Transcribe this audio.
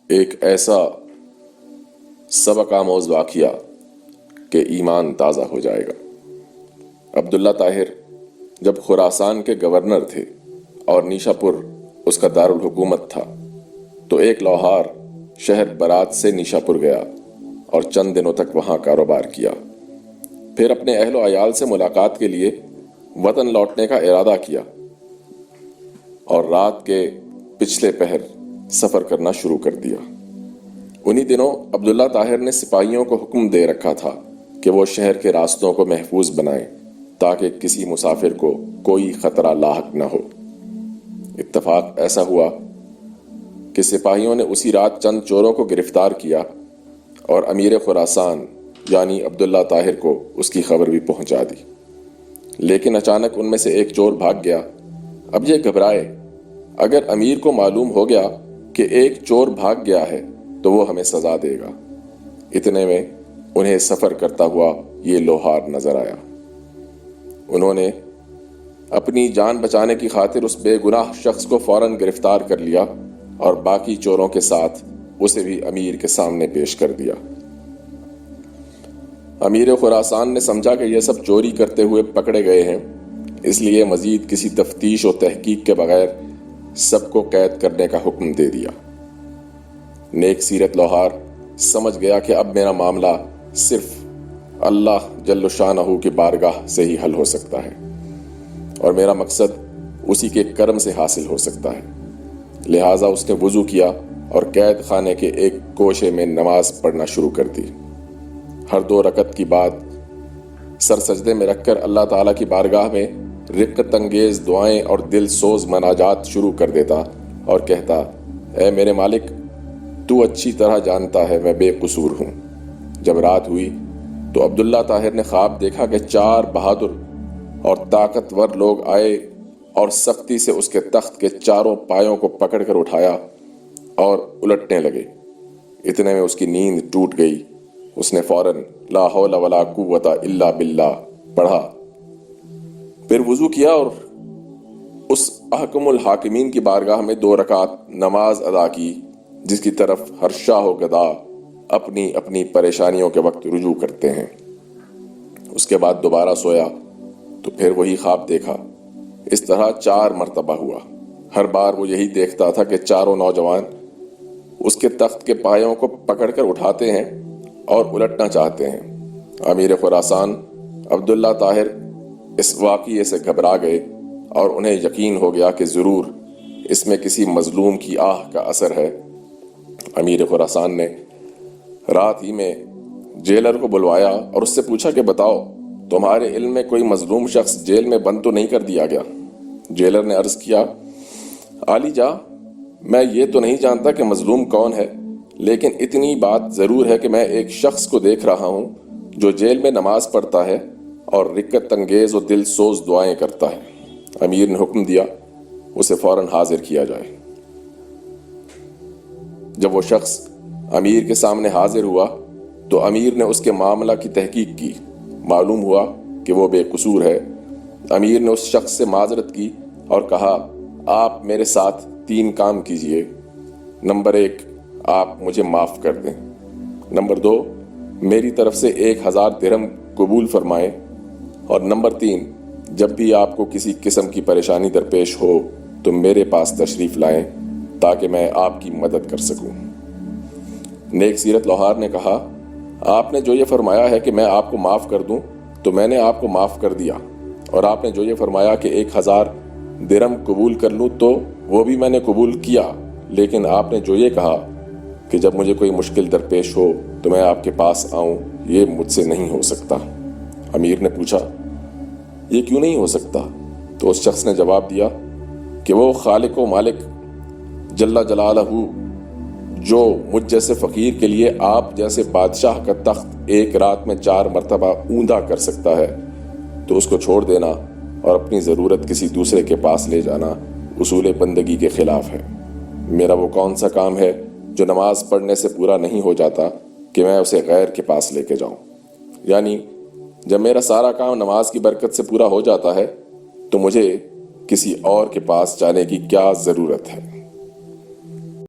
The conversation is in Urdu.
ایک ایسا سبق آموز واقعہ کہ ایمان تازہ ہو جائے گا۔ عبداللہ طاہر جب خراسان کے گورنر تھے اور نیشا پور اس کا دارالحکومت تھا تو ایک لوہار شہر برات سے نیشا پور گیا اور چند دنوں تک وہاں کاروبار کیا۔ پھر اپنے اہل و عیال سے ملاقات کے لیے وطن لوٹنے کا ارادہ کیا اور رات کے پچھلے پہر سفر کرنا شروع کر دیا۔ انہی دنوں عبداللہ طاہر نے سپاہیوں کو حکم دے رکھا تھا کہ وہ شہر کے راستوں کو محفوظ بنائیں تاکہ کسی مسافر کو کوئی خطرہ لاحق نہ ہو۔ اتفاق ایسا ہوا کہ سپاہیوں نے اسی رات چند چوروں کو گرفتار کیا اور امیر خراسان یعنی عبداللہ طاہر کو اس کی خبر بھی پہنچا دی۔ لیکن اچانک ان میں سے ایک چور بھاگ گیا۔ اب یہ گھبرائے، اگر امیر کو معلوم ہو گیا کہ ایک چور بھاگ گیا ہے تو وہ ہمیں سزا دے گا۔ اتنے میں انہیں سفر کرتا ہوا یہ لوہار نظر آیا۔ انہوں نے اپنی جان بچانے کی خاطر اس بے گناہ شخص کو فوراً گرفتار کر لیا اور باقی چوروں کے ساتھ اسے بھی امیر کے سامنے پیش کر دیا۔ امیر خراسان نے سمجھا کہ یہ سب چوری کرتے ہوئے پکڑے گئے ہیں، اس لیے مزید کسی تفتیش و تحقیق کے بغیر سب کو قید کرنے کا حکم دے دیا۔ نیک سیرت لوہار سمجھ گیا کہ اب میرا معاملہ صرف اللہ جل شانہ کی بارگاہ سے ہی حل ہو سکتا ہے اور میرا مقصد اسی کے کرم سے حاصل ہو سکتا ہے۔ لہٰذا اس نے وضو کیا اور قید خانے کے ایک کوشے میں نماز پڑھنا شروع کر دی۔ ہر 2 رکعت کی بعد سر سجدے میں رکھ کر اللہ تعالیٰ کی بارگاہ میں رقت انگیز دعائیں اور دل سوز مناجات شروع کر دیتا اور کہتا، اے میرے مالک، تو اچھی طرح جانتا ہے میں بے قصور ہوں۔ جب رات ہوئی تو عبداللہ طاہر نے خواب دیکھا کہ 4 بہادر اور طاقتور لوگ آئے اور سختی سے اس کے تخت کے چاروں پایوں کو پکڑ کر اٹھایا اور الٹنے لگے۔ اتنے میں اس کی نیند ٹوٹ گئی۔ اس نے فوراً لا حول ولا قوت الا باللہ پڑھا، پھر وضو کیا اور اس احکم الحاکمین کی بارگاہ میں 2 رکعت نماز ادا کی جس کی طرف ہر شاہ و گدا اپنی اپنی پریشانیوں کے وقت رجوع کرتے ہیں۔ اس کے بعد دوبارہ سویا تو پھر وہی خواب دیکھا۔ اس طرح 4 مرتبہ ہوا۔ ہر بار وہ یہی دیکھتا تھا کہ چاروں نوجوان اس کے تخت کے پایوں کو پکڑ کر اٹھاتے ہیں اور الٹنا چاہتے ہیں۔ امیر خراسان عبداللہ طاہر اس واقعے سے گھبرا گئے اور انہیں یقین ہو گیا کہ ضرور اس میں کسی مظلوم کی آہ کا اثر ہے۔ امیر خراسان نے رات ہی میں جیلر کو بلوایا اور اس سے پوچھا کہ بتاؤ، تمہارے علم میں کوئی مظلوم شخص جیل میں بند تو نہیں کر دیا گیا؟ جیلر نے عرض کیا، عالی جاں، میں یہ تو نہیں جانتا کہ مظلوم کون ہے، لیکن اتنی بات ضرور ہے کہ میں ایک شخص کو دیکھ رہا ہوں جو جیل میں نماز پڑھتا ہے اور رقت انگیز و دل سوز دعائیں کرتا ہے۔ امیر نے حکم دیا اسے فوراً حاضر کیا جائے۔ جب وہ شخص امیر کے سامنے حاضر ہوا تو امیر نے اس کے معاملہ کی تحقیق کی۔ معلوم ہوا کہ وہ بے قصور ہے۔ امیر نے اس شخص سے معذرت کی اور کہا، آپ میرے ساتھ 3 کام کیجئے۔ نمبر 1، آپ مجھے معاف کر دیں۔ نمبر 2، میری طرف سے 1000 درہم قبول فرمائیں۔ اور نمبر 3، جب بھی آپ کو کسی قسم کی پریشانی درپیش ہو تو میرے پاس تشریف لائیں تاکہ میں آپ کی مدد کر سکوں۔ نیک سیرت لوہار نے کہا، آپ نے جو یہ فرمایا ہے کہ میں آپ کو معاف کر دوں تو میں نے آپ کو معاف کر دیا، اور آپ نے جو یہ فرمایا کہ 1000 درہم قبول کر لوں تو وہ بھی میں نے قبول کیا، لیکن آپ نے جو یہ کہا کہ جب مجھے کوئی مشکل درپیش ہو تو میں آپ کے پاس آؤں، یہ مجھ سے نہیں ہو سکتا۔ امیر نے پوچھا، یہ کیوں نہیں ہو سکتا؟ تو اس شخص نے جواب دیا کہ وہ خالق و مالک جل جلالہ جو مجھ جیسے فقیر کے لیے آپ جیسے بادشاہ کا تخت ایک رات میں 4 مرتبہ اوندا کر سکتا ہے تو اس کو چھوڑ دینا اور اپنی ضرورت کسی دوسرے کے پاس لے جانا اصول بندگی کے خلاف ہے۔ میرا وہ کون سا کام ہے جو نماز پڑھنے سے پورا نہیں ہو جاتا کہ میں اسے غیر کے پاس لے کے جاؤں؟ یعنی جب میرا سارا کام نماز کی برکت سے پورا ہو جاتا ہے تو مجھے کسی اور کے پاس جانے کی کیا ضرورت ہے؟